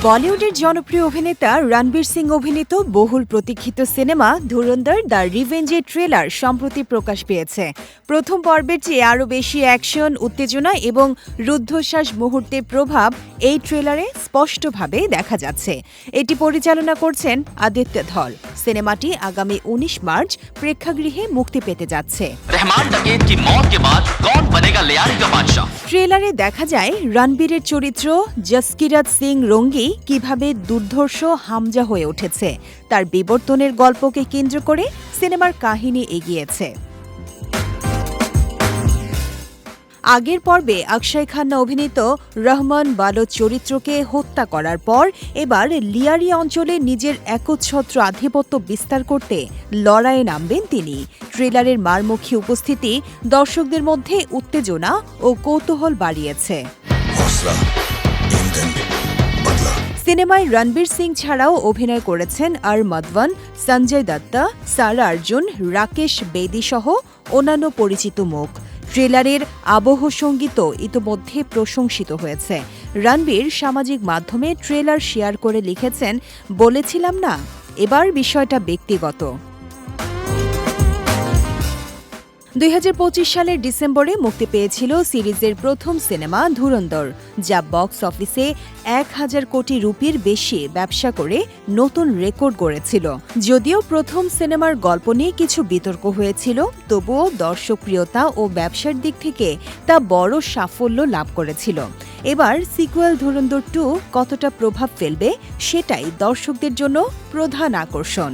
বলিউডের জনপ্রিয় অভিনেতা রণবীর সিং অভিনীত বহুল প্রতীক্ষিত সিনেমা ধুরন্ধর দ্য রিভেঞ্জের ট্রেলার সম্প্রতি প্রকাশ পেয়েছে। প্রথম পর্বের চেয়ে আরও বেশি অ্যাকশন, উত্তেজনা এবং রুদ্ধশ্বাস মুহূর্তের প্রভাব এই ট্রেলারে স্পষ্টভাবে দেখা যাচ্ছে। এটি পরিচালনা করছেন আদিত্য ধর। সিনেমাটি আগামী ১৯ মার্চ প্রেক্ষাগৃহে মুক্তি পেতে যাচ্ছে। ট্রেলারে দেখা যায় রণবীরের চরিত্র জসকিরত সিং রঙ্গি কিভাবে দুর্ধর্ষ হামজা হয়ে উঠেছে। তার বিবর্তনের গল্পকে কেন্দ্র করে সিনেমার কাহিনী এগিয়েছে। আগের পর্বে অক্ষয় খান্না অভিনীত রহমান বালোচ চরিত্রকে হত্যা করার পর এবার লিয়ারি অঞ্চলে নিজের একচ্ছত্র আধিপত্য বিস্তার করতে লড়াইয়ে নামবেন তিনি। ট্রেলারের মারমুখী উপস্থিতি দর্শকদের মধ্যে উত্তেজনা ও কৌতূহল বাড়িয়েছে। সিনেমায় রণবীর সিং ছাড়াও অভিনয় করেছেন আর মাধবন, সঞ্জয় দত্তা, সারা অর্জুন, রাকেশ বেদি সহ অন্যান্য পরিচিত মুখ। ট্রেলারের আবহ সঙ্গীতও ইতোমধ্যে প্রশংসিত হয়েছে। রণবীর সামাজিক মাধ্যমে ট্রেলার শেয়ার করে লিখেছেন, বলেছিলাম না, এবার বিষয়টা ব্যক্তিগত। ২০২৫ সালের ডিসেম্বরে মুক্তি পেয়েছিল সিরিজের প্রথম সিনেমা ধুরন্ধর, যা বক্স অফিসে ১,০০০ কোটি রুপির বেশি ব্যবসা করে নতুন রেকর্ড গড়েছিল। যদিও প্রথম সিনেমার গল্প নিয়ে কিছু বিতর্ক হয়েছিল, তবুও দর্শকপ্রিয়তা ও ব্যবসার দিক থেকে তা বড় সাফল্য লাভ করেছিল। এবার সিকুয়েল ধুরন্ধর 2 কতটা প্রভাব ফেলবে সেটাই দর্শকদের জন্য প্রধান আকর্ষণ।